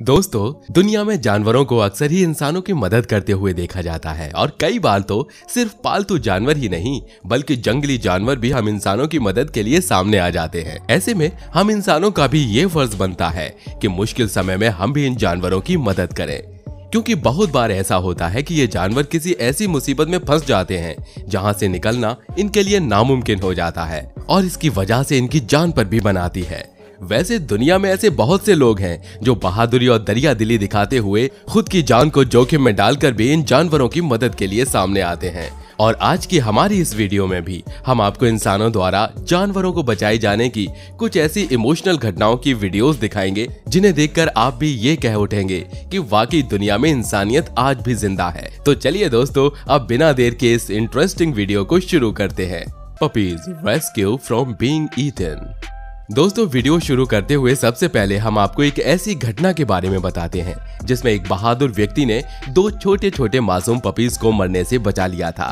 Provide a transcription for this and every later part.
दोस्तों, दुनिया में जानवरों को अक्सर ही इंसानों की मदद करते हुए देखा जाता है और कई बार तो सिर्फ पालतू जानवर ही नहीं बल्कि जंगली जानवर भी हम इंसानों की मदद के लिए सामने आ जाते हैं। ऐसे में हम इंसानों का भी ये फर्ज बनता है कि मुश्किल समय में हम भी इन जानवरों की मदद करें, क्योंकि बहुत बार ऐसा होता है कि ये जानवर किसी ऐसी मुसीबत में फंस जाते हैं जहां से निकलना इनके लिए नामुमकिन हो जाता है और इसकी वजह से इनकी जान पर भी बनाती है। वैसे दुनिया में ऐसे बहुत से लोग हैं जो बहादुरी और दरिया दिली दिखाते हुए खुद की जान को जोखिम में डालकर भी इन जानवरों की मदद के लिए सामने आते हैं। और आज की हमारी इस वीडियो में भी हम आपको इंसानों द्वारा जानवरों को बचाए जाने की कुछ ऐसी इमोशनल घटनाओं की वीडियोस दिखाएंगे जिन्हें देखकर आप भी ये कह उठेंगे कि वाकई दुनिया में इंसानियत आज भी जिंदा है। तो चलिए दोस्तों, अब बिना देर के इस इंटरेस्टिंग वीडियो को शुरू करते हैं। Puppies rescue from being eaten. दोस्तों, वीडियो शुरू करते हुए सबसे पहले हम आपको एक ऐसी घटना के बारे में बताते हैं जिसमें एक बहादुर व्यक्ति ने दो छोटे छोटे मासूम पपीज को मरने से बचा लिया था।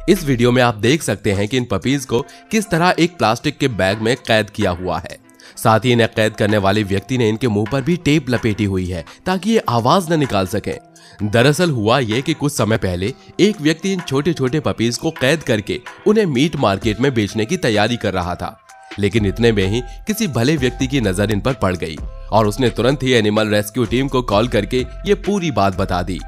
इस वीडियो में आप देख सकते हैं कि इन पपीज को किस तरह एक प्लास्टिक के बैग में कैद किया हुआ है। साथ ही इन्हें कैद करने वाले व्यक्ति ने इनके मुंह पर भी टेप लपेटी हुई है ताकि ये आवाज न निकाल सके। दरअसल हुआ ये कि कुछ समय पहले एक व्यक्ति इन छोटे छोटे पपीज को कैद करके उन्हें मीट मार्केट में बेचने की तैयारी कर रहा था, लेकिन इतने में ही किसी भले व्यक्ति की नजर इन पर पड़ गई और उसने तुरंत ही एनिमल रेस्क्यू टीम को कॉल करके ये पूरी बात बता दी।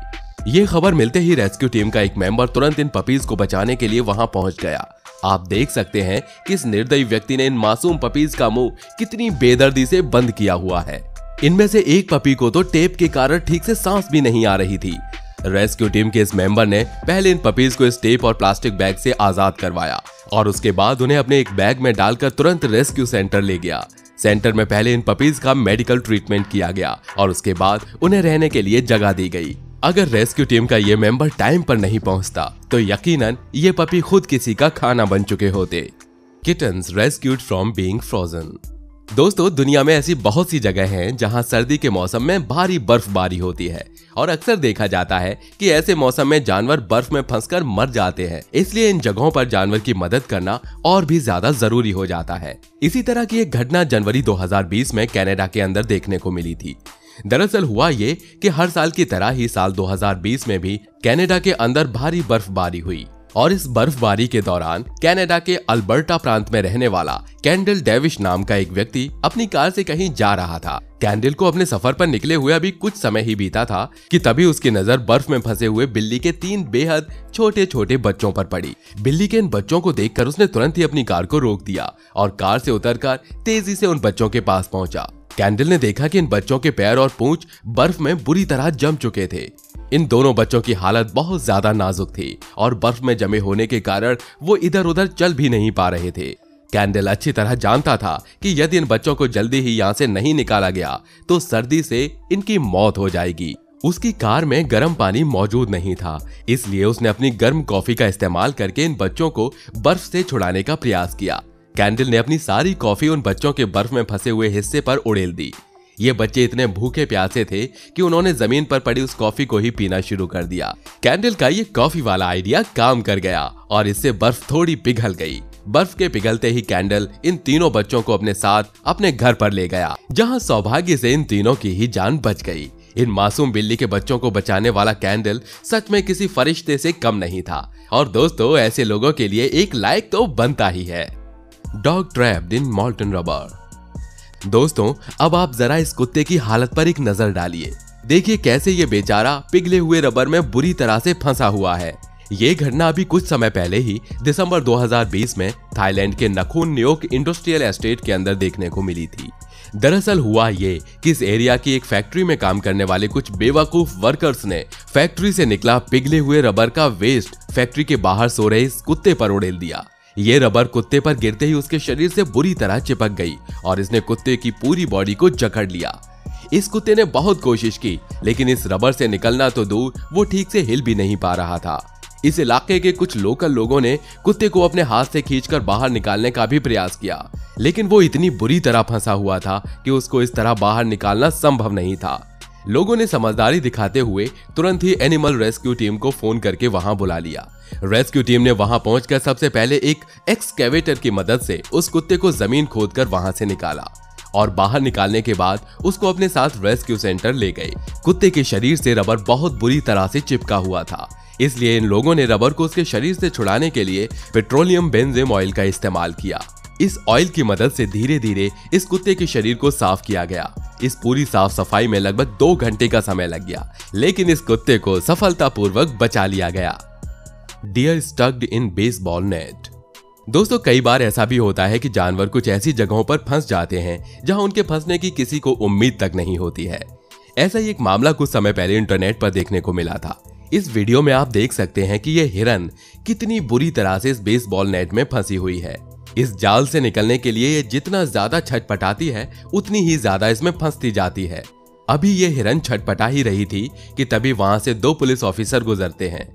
ये खबर मिलते ही रेस्क्यू टीम का एक मेंबर तुरंत इन पपीज को बचाने के लिए वहां पहुंच गया। आप देख सकते हैं कि इस निर्दयी व्यक्ति ने इन मासूम पपीज का मुंह कितनी बेदर्दी से बंद किया हुआ है। इनमें से एक पपी को तो टेप के कारण ठीक से सांस भी नहीं आ रही थी। रेस्क्यू टीम के इस मेंबर ने पहले इन पपीज को इस टेप और प्लास्टिक बैग से आजाद करवाया और उसके बाद उन्हें अपने एक बैग में डालकर तुरंत रेस्क्यू सेंटर ले गया। सेंटर में पहले इन पपीज का मेडिकल ट्रीटमेंट किया गया और उसके बाद उन्हें रहने के लिए जगह दी गई। अगर रेस्क्यू टीम का ये मेंबर टाइम पर नहीं पहुंचता तो यकीनन ये पपी खुद किसी का खाना बन चुके होते। Kittens rescued from being frozen. दोस्तों, दुनिया में ऐसी बहुत सी जगह हैं जहां सर्दी के मौसम में भारी बर्फबारी होती है और अक्सर देखा जाता है कि ऐसे मौसम में जानवर बर्फ में फंसकर मर जाते हैं। इसलिए इन जगहों पर जानवर की मदद करना और भी ज्यादा जरूरी हो जाता है। इसी तरह की एक घटना जनवरी 2020 में कनाडा के अंदर देखने को मिली थी। दरअसल हुआ ये कि हर साल की तरह ही साल 2020 में भी कनाडा के अंदर भारी बर्फबारी हुई और इस बर्फबारी के दौरान कनाडा के अल्बर्टा प्रांत में रहने वाला कैंडल डेविश नाम का एक व्यक्ति अपनी कार से कहीं जा रहा था। कैंडल को अपने सफर पर निकले हुए अभी कुछ समय ही बीता था कि तभी उसकी नजर बर्फ में फंसे हुए बिल्ली के 3 बेहद छोटे छोटे बच्चों पर पड़ी। बिल्ली के इन बच्चों को देखकर उसने तुरंत ही अपनी कार को रोक दिया और कार से उतरकर तेजी से उन बच्चों के पास पहुंचा। कैंडल ने देखा कि इन बच्चों के पैर और पूंछ बर्फ में बुरी तरह जम चुके थे। इन दोनों बच्चों की हालत बहुत ज्यादा नाजुक थी और बर्फ में जमे होने के कारण वो इधर उधर चल भी नहीं पा रहे थे। कैंडल अच्छी तरह जानता था कि यदि इन बच्चों को जल्दी ही यहाँ से नहीं निकाला गया तो सर्दी से इनकी मौत हो जाएगी। उसकी कार में गर्म पानी मौजूद नहीं था, इसलिए उसने अपनी गर्म कॉफी का इस्तेमाल करके इन बच्चों को बर्फ से छुड़ाने का प्रयास किया। कैंडल ने अपनी सारी कॉफी उन बच्चों के बर्फ में फंसे हुए हिस्से पर उड़ेल दी। ये बच्चे इतने भूखे प्यासे थे कि उन्होंने जमीन पर पड़ी उस कॉफी को ही पीना शुरू कर दिया। कैंडल का ये कॉफी वाला आइडिया काम कर गया और इससे बर्फ थोड़ी पिघल गई। बर्फ के पिघलते ही कैंडल इन तीनों बच्चों को अपने साथ अपने घर पर ले गया, जहां सौभाग्य से इन तीनों की ही जान बच गई। इन मासूम बिल्ली के बच्चों को बचाने वाला कैंडल सच में किसी फरिश्ते से कम नहीं था। और दोस्तों, ऐसे लोगों के लिए एक लाइक तो बनता ही है। Dog trapped in मॉल्टन rubber. दोस्तों, अब आप जरा इस कुत्ते की हालत पर एक नजर डालिए। देखिए कैसे ये बेचारा पिघले हुए रबर में बुरी तरह से फंसा हुआ है। ये घटना अभी कुछ समय पहले ही दिसंबर 2020 में थाईलैंड के नखून न्योक इंडस्ट्रियल एस्टेट के अंदर देखने को मिली थी। दरअसल हुआ ये कि इस एरिया की एक फैक्ट्री में काम करने वाले कुछ बेवकूफ वर्कर्स ने फैक्ट्री से निकला पिघले हुए रबर का वेस्ट फैक्ट्री के बाहर सो रहे इस कुत्ते पर उड़ेल दिया। ये रबर कुत्ते पर गिरते ही उसके शरीर से बुरी तरह चिपक गई और इसने कुत्ते की पूरी बॉडी को जकड़ लिया। इस कुत्ते ने बहुत कोशिश की, लेकिन इस रबर से निकलना तो दूर, वो ठीक से हिल भी नहीं पा रहा था। इस इलाके के कुछ लोकल लोगों ने कुत्ते को अपने हाथ से खींचकर बाहर निकालने का भी प्रयास किया, लेकिन वो इतनी बुरी तरह फंसा हुआ था कि उसको इस तरह बाहर निकालना संभव नहीं था। लोगों ने समझदारी दिखाते हुए तुरंत ही एनिमल रेस्क्यू टीम को फोन करके वहां बुला लिया। रेस्क्यू टीम ने वहां पहुंचकर सबसे पहले एक एक्सकेवेटर की मदद से उस कुत्ते को जमीन खोदकर वहां से निकाला और बाहर निकालने के बाद उसको अपने साथ रेस्क्यू सेंटर ले गए। कुत्ते के शरीर से रबर बहुत बुरी तरह से चिपका हुआ था, इसलिए इन लोगों ने रबर को उसके शरीर से छुड़ाने के लिए पेट्रोलियम बेंजीन ऑयल का इस्तेमाल किया। इस ऑयल की मदद से धीरे धीरे इस कुत्ते के शरीर को साफ किया गया। इस पूरी साफ सफाई में लगभग 2 घंटे का समय लग गया, लेकिन इस कुत्ते को सफलतापूर्वक बचा लिया गया। डियर स्टक्ड इन बेसबॉल नेट। दोस्तों, कई बार ऐसा भी होता है कि जानवर कुछ ऐसी जगहों पर फंस जाते हैं जहां उनके फंसने की किसी को उम्मीद तक नहीं होती है। ऐसा ही एक मामला कुछ समय पहले इंटरनेट पर देखने को मिला था। इस वीडियो में आप देख सकते हैं कि यह हिरन कितनी बुरी तरह से इस बेसबॉल नेट में फंसी हुई है। इस जाल से निकलने के लिए ये जितना ज्यादा छटपटाती है उतनी ही ज्यादा इसमें फंसती जाती है। अभी ये हिरन छटपटा ही रही थी कि तभी वहां से 2 पुलिस ऑफिसर गुजरते हैं।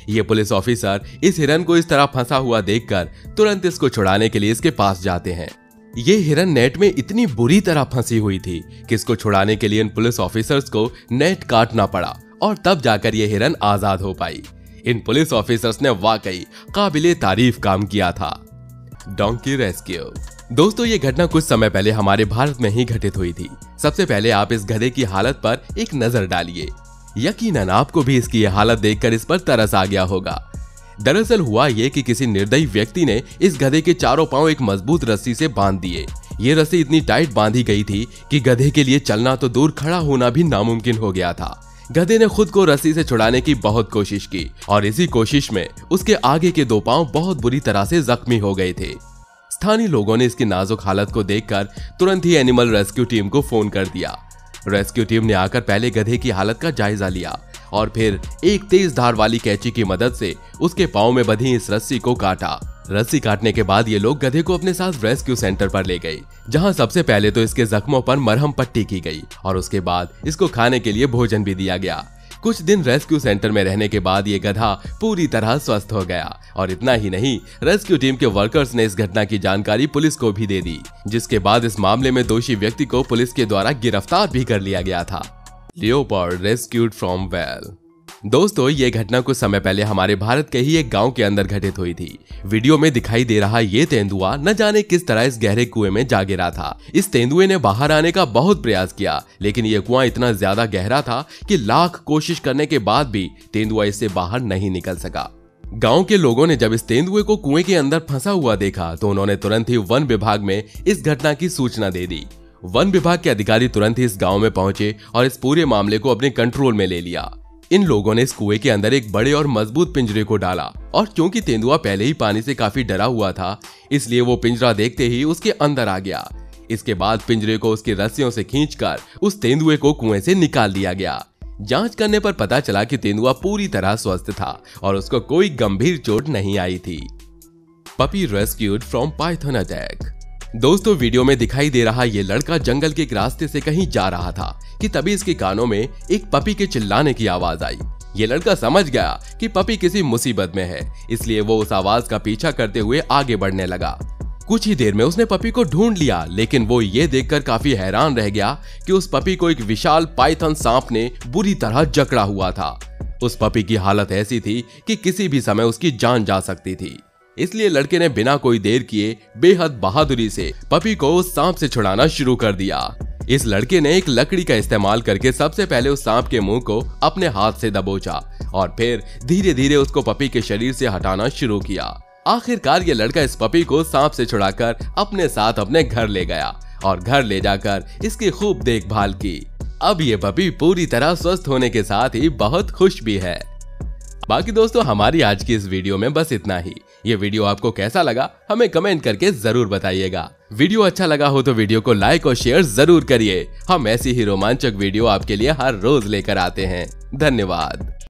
ये पुलिस ऑफिसर इस हिरन को इस तरह फंसा हुआ देखकर तुरंत इसको छुड़ाने के लिए इसके पास जाते हैं। ये हिरन नेट में इतनी बुरी तरह फंसी हुई थी कि इसको छुड़ाने के लिए इन पुलिस ऑफिसर्स को नेट काटना पड़ा और तब जाकर ये हिरन आजाद हो पाई। इन पुलिस ऑफिसर्स ने वाकई काबिले तारीफ काम किया था। Donkey rescue. दोस्तों, ये घटना कुछ समय पहले हमारे भारत में ही घटित हुई थी। सबसे पहले आप इस गधे की हालत पर एक नजर डालिए। यकीनन आपको भी इसकी यह हालत देखकर इस पर तरस आ गया होगा। दरअसल हुआ ये कि किसी निर्दयी व्यक्ति ने इस गधे के चारों पांव एक मजबूत रस्सी से बांध दिए। ये रस्सी इतनी टाइट बांधी गई थी कि गधे के लिए चलना तो दूर, खड़ा होना भी नामुमकिन हो गया था। गधे ने खुद को रस्सी से छुड़ाने की बहुत कोशिश की और इसी कोशिश में उसके आगे के 2 पांव बहुत बुरी तरह से जख्मी हो गए थे। स्थानीय लोगों ने इसकी नाजुक हालत को देखकर तुरंत ही एनिमल रेस्क्यू टीम को फोन कर दिया। रेस्क्यू टीम ने आकर पहले गधे की हालत का जायजा लिया और फिर एक तेज धार वाली कैंची की मदद से उसके पांव में बंधी इस रस्सी को काटा। रस्सी काटने के बाद ये लोग गधे को अपने साथ रेस्क्यू सेंटर पर ले गए, जहां सबसे पहले तो इसके जख्मों पर मरहम पट्टी की गई और उसके बाद इसको खाने के लिए भोजन भी दिया गया। कुछ दिन रेस्क्यू सेंटर में रहने के बाद ये गधा पूरी तरह स्वस्थ हो गया और इतना ही नहीं, रेस्क्यू टीम के वर्कर्स ने इस घटना की जानकारी पुलिस को भी दे दी, जिसके बाद इस मामले में दोषी व्यक्ति को पुलिस के द्वारा गिरफ्तार भी कर लिया गया था। Leopard rescued from well. दोस्तों, ये घटना कुछ समय पहले हमारे भारत के ही एक गांव के अंदर घटित हुई थी। वीडियो में दिखाई दे रहा ये तेंदुआ न जाने किस तरह इस गहरे कुएं में जा गिरा था। इस तेंदुए ने बाहर आने का बहुत प्रयास किया, लेकिन ये कुआं इतना ज्यादा गहरा था कि लाख कोशिश करने के बाद भी तेंदुआ इससे बाहर नहीं निकल सका। गांव के लोगों ने जब इस तेंदुए को कुएं के अंदर फंसा हुआ देखा तो उन्होंने तुरंत ही वन विभाग में इस घटना की सूचना दे दी। वन विभाग के अधिकारी तुरंत ही इस गांव में पहुंचे और इस पूरे मामले को अपने कंट्रोल में ले लिया। इन लोगों ने इस कुएं के अंदर एक बड़े और मजबूत पिंजरे को डाला और क्योंकि तेंदुआ पहले ही पानी से काफी डरा हुआ था, इसलिए वो पिंजरा देखते ही उसके अंदर आ गया। इसके बाद पिंजरे को उसकी रस्सियों से खींचकर उस तेंदुए को कुएं से निकाल दिया गया। जांच करने पर पता चला कि तेंदुआ पूरी तरह स्वस्थ था और उसको कोई गंभीर चोट नहीं आई थी। Puppy rescued from Python attack. दोस्तों, वीडियो में दिखाई दे रहा ये लड़का जंगल के एक रास्ते से कहीं जा रहा था कि तभी इसके कानों में एक पपी के चिल्लाने की आवाज आई। ये लड़का समझ गया कि पपी किसी मुसीबत में है, इसलिए वो उस आवाज का पीछा करते हुए आगे बढ़ने लगा। कुछ ही देर में उसने पपी को ढूंढ लिया, लेकिन वो ये देखकर काफी हैरान रह गया कि उस पपी को एक विशाल पाइथन सांप ने बुरी तरह जकड़ा हुआ था। उस पपी की हालत ऐसी थी कि किसी भी समय उसकी जान जा सकती थी। इसलिए लड़के ने बिना कोई देर किए बेहद बहादुरी से पपी को उस सांप से छुड़ाना शुरू कर दिया। इस लड़के ने एक लकड़ी का इस्तेमाल करके सबसे पहले उस सांप के मुंह को अपने हाथ से दबोचा और फिर धीरे धीरे उसको पपी के शरीर से हटाना शुरू किया। आखिरकार ये लड़का इस पपी को सांप से छुड़ाकर अपने साथ अपने घर ले गया और घर ले जाकर इसकी खूब देखभाल की। अब ये पपी पूरी तरह स्वस्थ होने के साथ ही बहुत खुश भी है। बाकी दोस्तों, हमारी आज की इस वीडियो में बस इतना ही। ये वीडियो आपको कैसा लगा हमें कमेंट करके जरूर बताइएगा। वीडियो अच्छा लगा हो तो वीडियो को लाइक और शेयर जरूर करिए। हम ऐसी ही रोमांचक वीडियो आपके लिए हर रोज लेकर आते हैं। धन्यवाद।